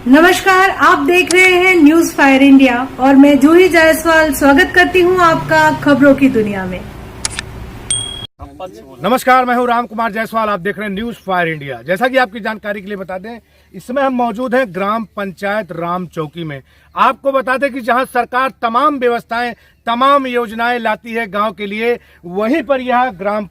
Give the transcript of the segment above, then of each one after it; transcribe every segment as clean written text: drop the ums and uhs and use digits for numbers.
नमस्कार, आप देख रहे हैं न्यूज फायर इंडिया और मैं जूही जायसवाल स्वागत करती हूं आपका खबरों की दुनिया में। नमस्कार, मैं हूं राम कुमार जायसवाल। आप देख रहे हैं न्यूज फायर इंडिया। जैसा कि आपकी जानकारी के लिए बता दें, इस समय हम मौजूद हैं ग्राम पंचायत राम चौकी में। आपको बता दें कि जहां सरकार तमाम व्यवस्थाएं, तमाम योजनाएं लाती है गांव के लिए, वहीं पर यह ग्राम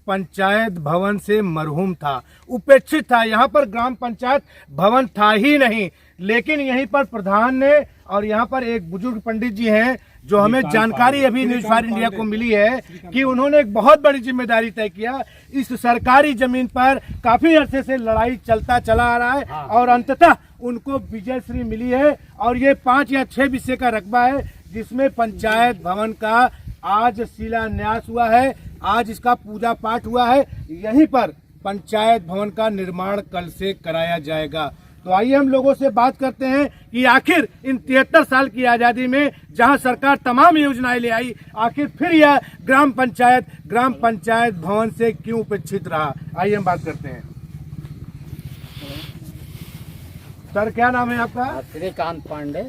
पंचायत भवन से मरहूम था, उपेक्षित था। यहां पर ग्राम पंचायत भवन था ही नहीं, लेकिन यहीं पर प्रधान ने और यहाँ पर एक बुजुर्ग पंडित जी हैं जो हमें जानकारी अभी न्यूज फायर इंडिया को मिली है कि उन्होंने एक बहुत बड़ी जिम्मेदारी तय किया। इस सरकारी जमीन पर काफी अरसे से लड़ाई चलता चला आ रहा है और अंततः उनको विजय श्री मिली है और ये 5 या 6 विषय का रकबा है, जिसमें पंचायत भवन का आज शिलान्यास हुआ है। आज इसका पूजा पाठ हुआ है। यहीं पर पंचायत भवन का निर्माण कल से कराया जाएगा। तो आइए हम लोगों से बात करते हैं कि आखिर इन 73 साल की आजादी में जहां सरकार तमाम योजनाएं ले आई, आखिर फिर यह ग्राम पंचायत भवन से क्यों उपेक्षित रहा। आइए हम बात करते हैं। सर, क्या नाम है आपका? श्रीकांत पांडे।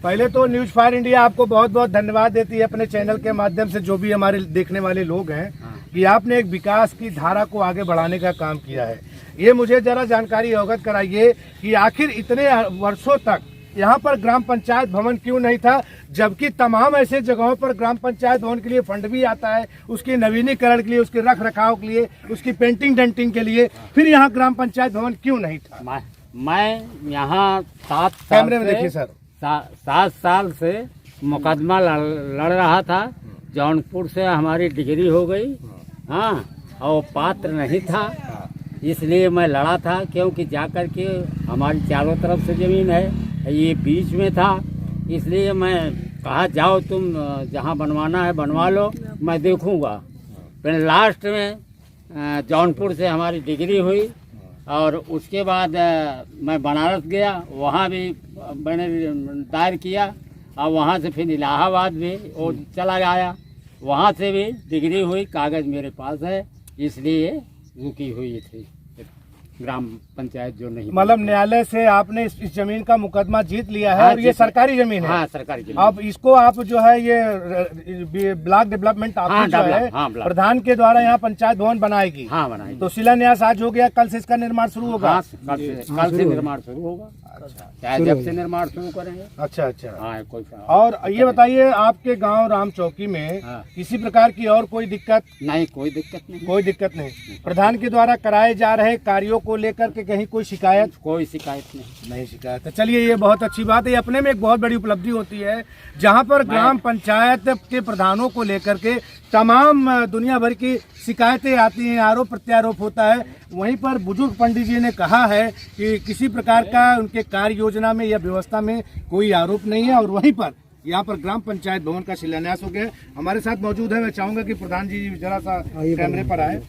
पहले तो न्यूज फायर इंडिया आपको बहुत बहुत धन्यवाद देती है अपने चैनल के माध्यम से, जो भी हमारे देखने वाले लोग हैं, कि आपने एक विकास की धारा को आगे बढ़ाने का काम किया है। ये मुझे जरा जानकारी अवगत कराइए कि आखिर इतने वर्षों तक यहाँ पर ग्राम पंचायत भवन क्यों नहीं था, जबकि तमाम ऐसे जगहों पर ग्राम पंचायत भवन के लिए फंड भी आता है, उसके नवीनीकरण के लिए, उसके रख रखाव के लिए, उसकी पेंटिंग डेंटिंग के लिए, फिर यहाँ ग्राम पंचायत भवन क्यों नहीं था? मैं यहाँ 7 साल से मुकदमा लड़ रहा था। जौनपुर से हमारी डिग्री हो गई, हाँ, और पात्र नहीं था, इसलिए मैं लड़ा था। क्योंकि जाकर के हमारी चारों तरफ से जमीन है, ये बीच में था, इसलिए मैं कहा जाओ तुम जहाँ बनवाना है बनवा लो, मैं देखूँगा। फिर लास्ट में जौनपुर से हमारी डिग्री हुई और उसके बाद मैं बनारस गया, वहाँ भी मैंने दायर किया और वहाँ से फिर इलाहाबाद भी वो चला आया, वहाँ से भी डिग्री हुई, कागज़ मेरे पास है, इसलिए रुकी हुई थी ग्राम पंचायत जो नहीं। मतलब न्यायालय से आपने इस जमीन का मुकदमा जीत लिया है। हाँ, और ये सरकारी जमीन है। हाँ, सरकारी जमीन। अब इसको आप जो है ये ब्लॉक डेवलपमेंट ऑफिस जो है प्रधान के द्वारा यहाँ पंचायत भवन बनाएगी। हाँ, बनाएगी। तो शिलान्यास आज हो गया, कल से इसका निर्माण शुरू होगा। हाँ, कल से निर्माण शुरू होगा। अच्छा, जब से निर्माण शुरू करेंगे। अच्छा। हाँ, कोई। और ये बताइए, आपके गाँव राम चौकी में किसी प्रकार की और कोई दिक्कत नहीं? कोई दिक्कत नहीं। प्रधान के द्वारा कराए जा रहे कार्यों को लेकर के कहीं कोई शिकायत? कोई शिकायत नहीं शिकायत है। चलिए, ये बहुत अच्छी बात है। ये अपने में एक बहुत बड़ी उपलब्धि होती है, जहां पर ग्राम पंचायत के प्रधानों को लेकर के तमाम दुनिया भर की शिकायतें आती हैं, आरोप प्रत्यारोप होता है। वहीं पर बुजुर्ग पंडित जी ने कहा है कि किसी प्रकार का उनके कार्य योजना में या व्यवस्था में कोई आरोप नहीं है। और वहीं पर यहाँ पर ग्राम पंचायत भवन का शिलान्यास हो गया। हमारे साथ मौजूद है, मैं चाहूंगा कि प्रधान जी जरा सा कैमरे पर आए।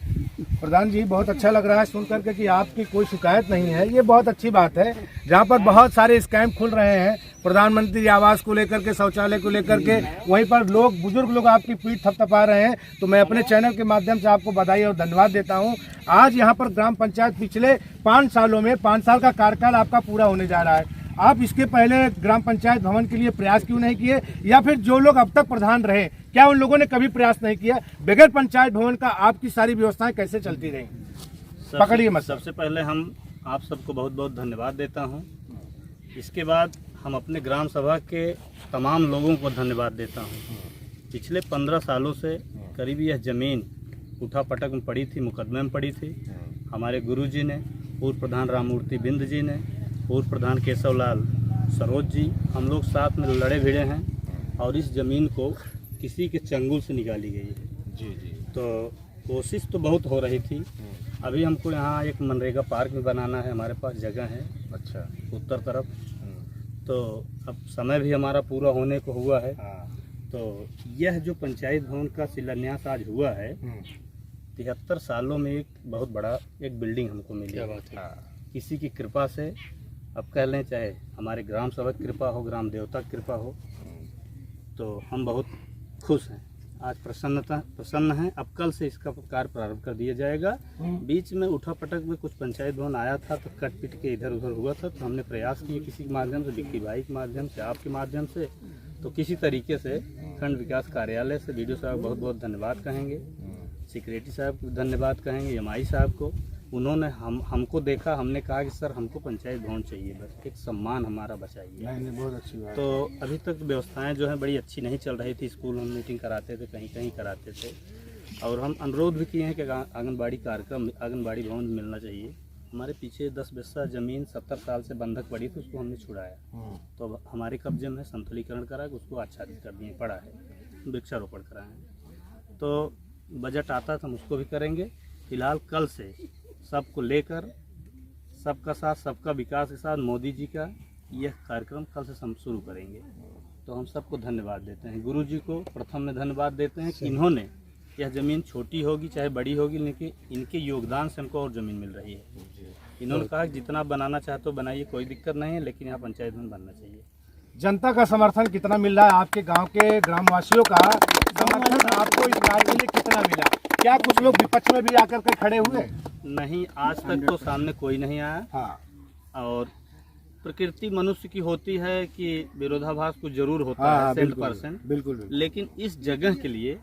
प्रधान जी, बहुत अच्छा लग रहा है सुन करके कि आपकी कोई शिकायत नहीं है। ये बहुत अच्छी बात है। जहाँ पर बहुत सारे स्कैम खुल रहे हैं, प्रधानमंत्री आवास को लेकर के, शौचालय को लेकर के, वहीं पर बुजुर्ग लोग आपकी पीठ थपथपा रहे हैं। तो मैं अपने चैनल के माध्यम से आपको बधाई और धन्यवाद देता हूँ। आज यहाँ पर ग्राम पंचायत पिछले 5 सालों में 5 साल का कार्यकाल आपका पूरा होने जा रहा है। आप इसके पहले ग्राम पंचायत भवन के लिए प्रयास क्यों नहीं किए, या फिर जो लोग अब तक प्रधान रहे, क्या उन लोगों ने कभी प्रयास नहीं किया? बगैर पंचायत भवन का आपकी सारी व्यवस्थाएं कैसे चलती रही? पकड़िए मत। सबसे पहले हम आप सबको बहुत बहुत धन्यवाद देता हूं। इसके बाद हम अपने ग्राम सभा के तमाम लोगों को धन्यवाद देता हूं। पिछले 15 सालों से करीब यह ज़मीन उठा पटक में पड़ी थी, मुकदमे में पड़ी थी। हमारे गुरुजी ने, पूर्व प्रधान राममूर्ति बिंद जी ने, पूर्व प्रधान केशवलाल सरोज जी, हम लोग साथ में लड़े भिड़े हैं और इस ज़मीन को किसी के चंगुल से निकाली गई है। जी। तो कोशिश तो बहुत हो रही थी। अभी हमको यहाँ एक मनरेगा पार्क भी बनाना है, हमारे पास जगह है। अच्छा। उत्तर तरफ। तो अब समय भी हमारा पूरा होने को हुआ है। तो यह जो पंचायत भवन का शिलान्यास आज हुआ है, 73 सालों में एक बहुत बड़ा एक बिल्डिंग हमको मिली है। किसी की कृपा से, अब कह लें, चाहे हमारे ग्राम सभा की कृपा हो, ग्राम देवता की कृपा हो, तो हम बहुत खुश हैं। आज प्रसन्न हैं। अब कल से इसका कार्य प्रारंभ कर दिया जाएगा। बीच में उठापटक में कुछ पंचायत भवन आया था तो कट पिट के इधर उधर हुआ था, तो हमने प्रयास किए किसी के माध्यम से, विक्की भाई के माध्यम से, आपके माध्यम से, तो किसी तरीके से खंड विकास कार्यालय से BDO साहब बहुत बहुत धन्यवाद कहेंगे, सेक्रेटरी साहब को धन्यवाद कहेंगे, MI साहब को। उन्होंने हमको देखा, हमने कहा कि सर हमको पंचायत भवन चाहिए, बस एक सम्मान हमारा बचाइए। नहीं, बहुत अच्छी बात। तो अभी तक व्यवस्थाएं जो हैं बड़ी अच्छी नहीं चल रही थी। स्कूल हम मीटिंग कराते थे, कहीं कहीं कराते थे, और हम अनुरोध भी किए हैं कि आंगनबाड़ी कार्यक्रम, आंगनबाड़ी भवन मिलना चाहिए। हमारे पीछे 10 बिस्सा ज़मीन 70 साल से बंधक पड़ी थी, उसको हमने छुड़ाया, तो अब हमारे कब्जे में संतुलीकरण करा के उसको आच्छादित कर दिए, पड़ा है, वृक्षारोपण कराएँ। तो बजट आता तो हम उसको भी करेंगे। फिलहाल कल से सबको लेकर, सबका साथ सबका विकास के साथ मोदी जी का यह कार्यक्रम कल से हम शुरू करेंगे। तो हम सबको धन्यवाद देते हैं। गुरु जी को प्रथम में धन्यवाद देते हैं कि इन्होंने, यह ज़मीन छोटी होगी चाहे बड़ी होगी, लेकिन इनके योगदान से हमको और ज़मीन मिल रही है। इन्होंने कहा कि जितना बनाना चाहते हो बनाइए, कोई दिक्कत नहीं है, लेकिन यहाँ पंचायत भवन बनना चाहिए। जनता का समर्थन कितना मिल रहा है? आपके गांव के ग्रामवासियों का समर्थन आपको इस कार्य के लिए कितना मिला? क्या कुछ लोग विपक्ष में भी आकर के खड़े हुए? नहीं, आज तक तो सामने कोई नहीं आया। हाँ। और प्रकृति मनुष्य की होती है कि विरोधाभास कुछ जरूर होता हाँ, है, बिल्कुल, 100%। बिल्कुल। लेकिन इस जगह के लिए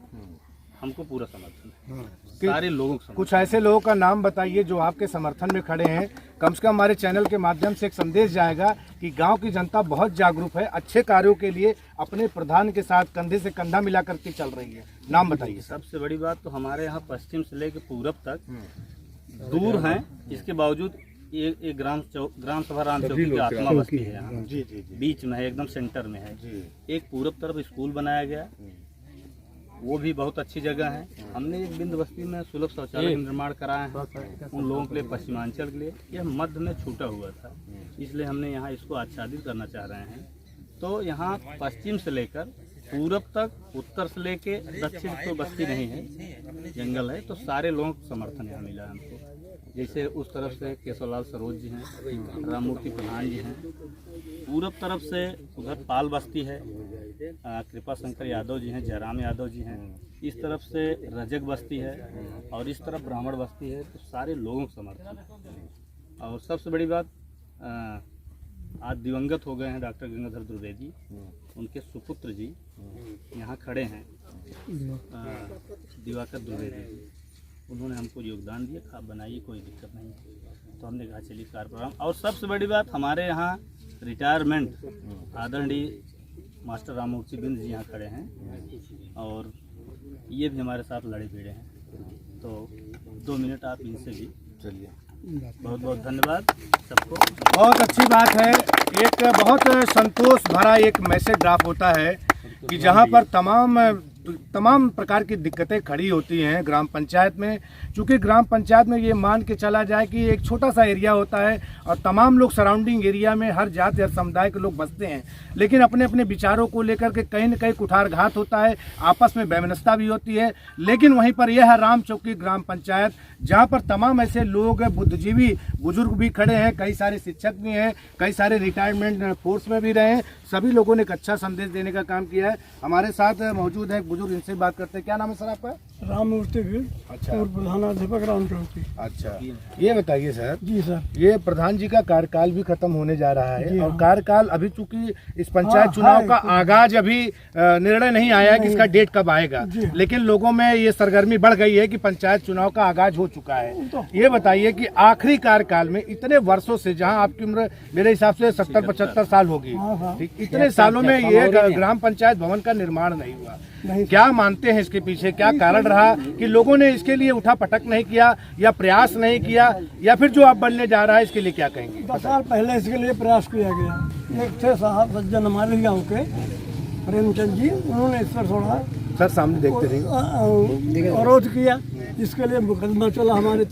हमको पूरा समर्थन है, सारे लोगों का। कुछ ऐसे लोगों का नाम बताइए जो आपके समर्थन में खड़े हैं। कम से कम हमारे चैनल के माध्यम से एक संदेश जाएगा कि गांव की जनता बहुत जागरूक है, अच्छे कार्यों के लिए अपने प्रधान के साथ कंधे से कंधा मिला करके चल रही है। नाम बताइए। सबसे बड़ी बात तो हमारे यहाँ पश्चिम से लेकर पूरब तक दूर हैं, इसके बावजूद ये ग्राम सभा राम चौकी की आत्मा बस्ती है यहाँ। जी जी जी। बीच में है, एकदम सेंटर में है। एक पूरब तरफ स्कूल बनाया गया, वो भी बहुत अच्छी जगह है। हमने एक बिंद बस्ती में सुलभ शौचालय का निर्माण कराया है उन लोगों के लिए, पश्चिमांचल के लिए। यह मध्य में छूटा हुआ था, इसलिए हमने यहाँ इसको आच्छादित करना चाह रहे हैं। तो यहाँ पश्चिम से लेकर पूरब तक, उत्तर से लेके दक्षिण तो बस्ती नहीं है, जंगल है, तो सारे लोगों को समर्थन यहाँ मिला है हमको। जैसे उस तरफ से केशवलाल सरोज जी हैं, राममूर्ति प्रधान जी हैं, पूरब तरफ से उधर पाल बस्ती है, कृपा शंकर यादव जी हैं, जयराम यादव जी हैं, इस तरफ से रजक बस्ती है, और इस तरफ ब्राह्मण बस्ती है। तो सारे लोगों को समर्थन है। और सबसे बड़ी बात, आज दिवंगत हो गए हैं डॉक्टर गंगाधर द्विवेदी, उनके सुपुत्र जी यहाँ खड़े हैं, दिवाकर द्विवेदी जी, उन्होंने हमको योगदान दिया, आप बनाइए, कोई दिक्कत नहीं है। तो हमने कहा चलिए कार्यक्रम। और सबसे बड़ी बात, हमारे यहाँ रिटायरमेंट आदरणीय मास्टर राममूर्ति बिंद जी यहाँ खड़े हैं, और ये भी हमारे साथ लड़े भिड़े हैं। तो 2 मिनट आप इनसे भी चलिए। बहुत बहुत धन्यवाद सबको। बहुत अच्छी बात है। एक बहुत संतोष भरा एक मैसेज ड्राफ्ट होता है कि जहाँ पर तमाम प्रकार की दिक्कतें खड़ी होती हैं ग्राम पंचायत में। चूँकि ग्राम पंचायत में ये मान के चला जाए कि एक छोटा सा एरिया होता है और तमाम लोग सराउंडिंग एरिया में हर जाति हर समुदाय के लोग बसते हैं, लेकिन अपने अपने विचारों को लेकर के कहीं न कहीं कुठारघात होता है, आपस में वैमनस्यता भी होती है। लेकिन वहीं पर यह है राम चौकी ग्राम पंचायत, जहाँ पर तमाम ऐसे लोग, बुद्धिजीवी बुजुर्ग भी खड़े हैं, कई सारे शिक्षक भी हैं, कई सारे रिटायरमेंट फोर्स में भी रहे हैं। सभी लोगों ने एक अच्छा संदेश देने का काम किया है। हमारे साथ मौजूद है एक बुजुर्ग, इनसे बात करते हैं। क्या नाम है सर आपका? राममूर्ति भी। अच्छा। और प्रधानाध्यापक राम चौकी। अच्छा, ये बताइए सर। जी सर। ये प्रधान जी का कार्यकाल भी खत्म होने जा रहा है, और कार्यकाल अभी चूंकि इस पंचायत हाँ, चुनाव का आगाज अभी निर्णय नहीं आया है कि इसका डेट कब आएगा, लेकिन लोगों में ये सरगर्मी बढ़ गई है कि पंचायत चुनाव का आगाज हो चुका है। ये बताइए कि आखिरी कार्यकाल में इतने वर्षों से, जहां आपकी उम्र मेरे हिसाब से 70-75 साल होगी, ठीक, इतने सालों में ये ग्राम पंचायत भवन का निर्माण नहीं हुआ। क्या मानते हैं इसके पीछे क्या कारण रहा कि लोगों ने इसके लिए उठा पटक नहीं किया या प्रयास नहीं किया, या फिर जो अब बनने जा रहा है इसके लिए क्या कहेंगे? 10 साल पहले इसके लिए प्रयास किया गया। एक थे साहब सज्जन हमारे गाँव के, प्रेमचंद जी, उन्होंने इस पर थोड़ा सर सामने देखते रहिए अवरोध किया, जिसके लिए मुकदमा चला। हमारे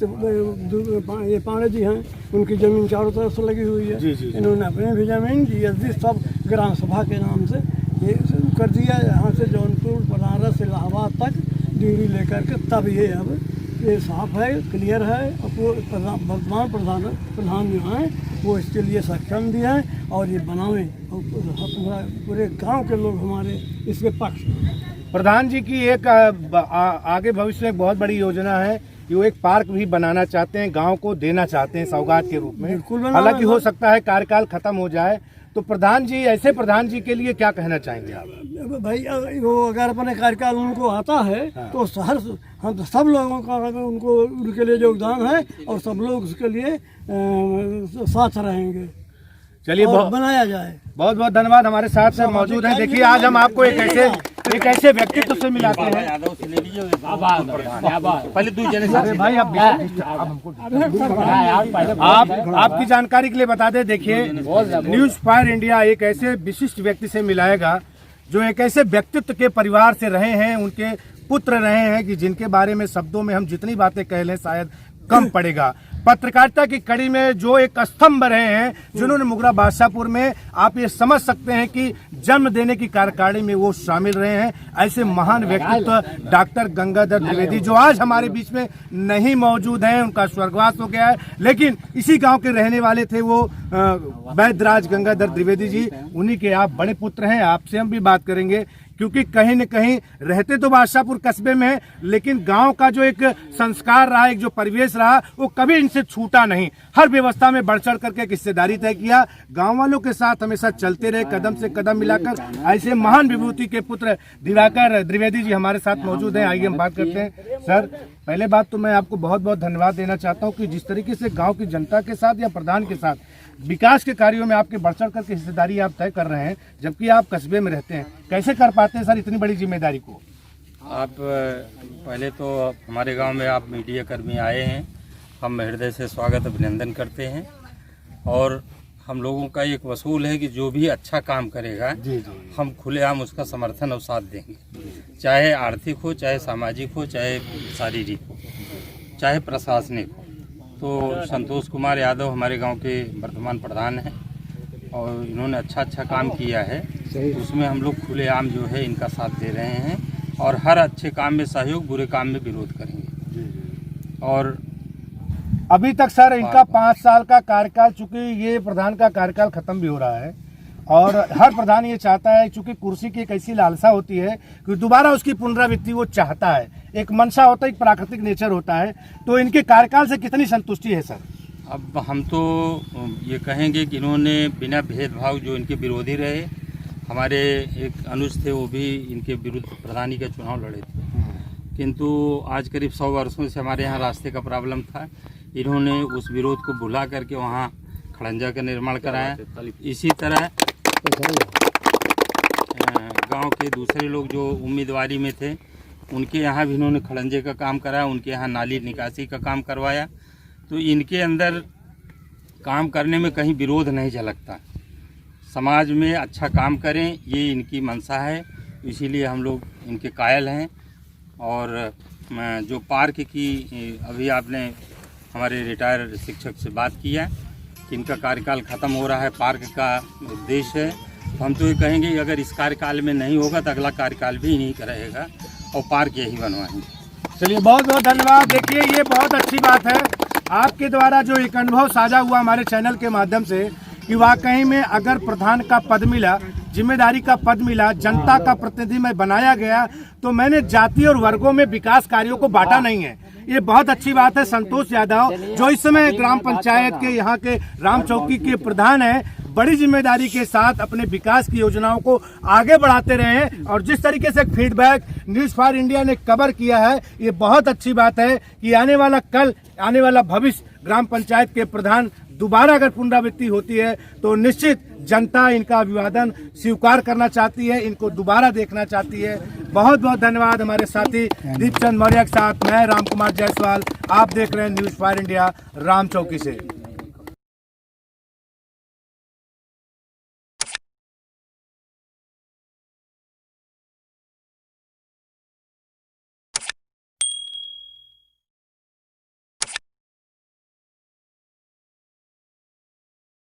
ये पांडे जी हैं, उनकी जमीन चारों तरफ से लगी हुई है। जी, जी, जी। इन्होंने अपनी भी जमीन GSD सब ग्राम सभा के नाम से ये कर दिया। यहाँ से जौनपुर, बनारस, इलाहाबाद तक डिग्री लेकर के, तब ये अब ये साफ है, क्लियर है। वर्तमान प्रधान जो हैं वो इसके लिए सक्षम भी हैं, और ये बनावें, और पूरे गांव के लोग हमारे इसके पक्ष। प्रधान जी की एक आगे भविष्य में एक बहुत बड़ी योजना है कि वो एक पार्क भी बनाना चाहते हैं, गांव को देना चाहते हैं सौगात के रूप में। बिल्कुल बनाना हालांकि है। हो सकता है कार्यकाल खत्म हो जाए, तो प्रधान जी, ऐसे प्रधान जी के लिए क्या कहना चाहेंगे आप? भाई वो अगर अपने कार्यकाल उनको आता है तो हर हम सब लोगों का उनको उनके लिए योगदान है और सब लोग उसके लिए साथ रहेंगे। चलिए, और बनाया जाए। बहुत बहुत धन्यवाद। हमारे साथ से मौजूद हैं। देखिए, आज हम आपको एक ऐसे व्यक्तित्व से मिलाते हैं। पहले दो जने अरे भाई, आप आपकी जानकारी के लिए बता दें, देखिए न्यूज फायर इंडिया एक ऐसे विशिष्ट व्यक्ति से मिलाएगा जो एक ऐसे व्यक्तित्व के परिवार से रहे हैं, उनके पुत्र रहे हैं, कि जिनके बारे में शब्दों में हम जितनी बातें कह लें शायद कम पड़ेगा। पत्रकारिता की कड़ी में जो एक स्तंभ रहे हैं, जिन्होंने मुगरा बादशाहपुर में, आप ये समझ सकते हैं कि जन्म देने की कार्यकारिणी में वो शामिल रहे हैं। ऐसे महान व्यक्तित्व डॉक्टर गंगाधर द्विवेदी, जो आज हमारे बीच में नहीं मौजूद हैं, उनका स्वर्गवास हो गया है, लेकिन इसी गांव के रहने वाले थे वो वैद्यराज गंगाधर द्विवेदी जी। उन्हीं के आप बड़े पुत्र हैं। आपसे हम भी बात करेंगे, क्योंकि कहीं न कहीं रहते तो बादशाहपुर कस्बे में हैं, लेकिन गांव का जो एक संस्कार रहा, एक जो परिवेश रहा, वो कभी इनसे छूटा नहीं। हर व्यवस्था में बढ़ चढ़ करके हिस्सेदारी तय किया, गांव वालों के साथ हमेशा चलते रहे, कदम से कदम मिलाकर। ऐसे महान विभूति के पुत्र दिवाकर द्विवेदी जी हमारे साथ मौजूद हैं। आइए हम बात करते हैं। सर, पहले बात तो मैं आपको बहुत बहुत धन्यवाद देना चाहता हूँ कि जिस तरीके से गाँव की जनता के साथ या प्रधान के साथ विकास के कार्यों में आपके बढ़ चढ़ करके हिस्सेदारी आप तय कर रहे हैं, जबकि आप कस्बे में रहते हैं। कैसे कर पाते हैं सर इतनी बड़ी जिम्मेदारी को? आप पहले तो हमारे गांव में आप मीडिया कर्मी आए हैं, हम हृदय से स्वागत अभिनंदन करते हैं। और हम लोगों का एक वसूल है कि जो भी अच्छा काम करेगा हम खुलेआम उसका समर्थन और साथ देंगे, चाहे आर्थिक हो, चाहे सामाजिक हो, चाहे शारीरिक हो, चाहे प्रशासनिक हो। तो संतोष कुमार यादव हमारे गांव के वर्तमान प्रधान हैं और इन्होंने अच्छा काम किया है, उसमें हम लोग खुलेआम जो है इनका साथ दे रहे हैं और हर अच्छे काम में सहयोग, बुरे काम में विरोध करेंगे। और अभी तक सर इनका 5 साल का कार्यकाल, चूंकि ये प्रधान का कार्यकाल खत्म भी हो रहा है, और हर प्रधान ये चाहता है, चूंकि कुर्सी की एक ऐसी लालसा होती है कि दोबारा उसकी पुनरावृत्ति वो चाहता है, एक मंशा होता है, एक प्राकृतिक नेचर होता है। तो इनके कार्यकाल से कितनी संतुष्टि है सर? अब हम तो ये कहेंगे कि इन्होंने बिना भेदभाव, जो इनके विरोधी रहे, हमारे एक अनुज थे वो भी इनके विरुद्ध प्रधानी का चुनाव लड़े थे, किंतु आज करीब 100 वर्षों से हमारे यहाँ रास्ते का प्रॉब्लम था। इन्होंने उस विरोध को भुला करके वहाँ खड़ंजा का निर्माण कराया। इसी तरह गांव के दूसरे लोग जो उम्मीदवारी में थे, उनके यहाँ भी इन्होंने खड़ंजे का काम कराया, उनके यहाँ नाली निकासी का काम करवाया। तो इनके अंदर काम करने में कहीं विरोध नहीं झलकता, समाज में अच्छा काम करें, ये इनकी मंशा है। इसीलिए हम लोग इनके कायल हैं। और जो पार्क की अभी आपने हमारे रिटायर्ड शिक्षक से बात किया कि इनका कार्यकाल ख़त्म हो रहा है, पार्क का उद्देश्य है, तो हम तो ये कहेंगे कि अगर इस कार्यकाल में नहीं होगा तो अगला कार्यकाल भी नहीं रहेगा और पार्क यही बनवाएंगे। चलिए, बहुत बहुत धन्यवाद। देखिए, ये बहुत अच्छी बात है आपके द्वारा जो एक अनुभव साझा हुआ हमारे चैनल के माध्यम से, कि वाकई में अगर प्रधान का पद मिला, जिम्मेदारी का पद मिला, जनता का प्रतिनिधि में बनाया गया, तो मैंने जाति और वर्गों में विकास कार्यों को बांटा नहीं है। ये बहुत अच्छी बात है। संतोष यादव जो इस समय ग्राम पंचायत के यहाँ के राम चौकी के प्रधान हैं, बड़ी जिम्मेदारी के साथ अपने विकास की योजनाओं को आगे बढ़ाते रहे हैं। और जिस तरीके से फीडबैक न्यूज फायर इंडिया ने कवर किया है, ये बहुत अच्छी बात है कि आने वाला कल, आने वाला भविष्य ग्राम पंचायत के प्रधान दोबारा अगर पुनरावृत्ति होती है तो निश्चित जनता इनका अभिवादन स्वीकार करना चाहती है, इनको दोबारा देखना चाहती है। बहुत बहुत धन्यवाद हमारे साथी दीपचंद मौर्य के साथ। मैं राम कुमार जायसवाल, आप देख रहे हैं न्यूज फायर इंडिया राम चौकी से।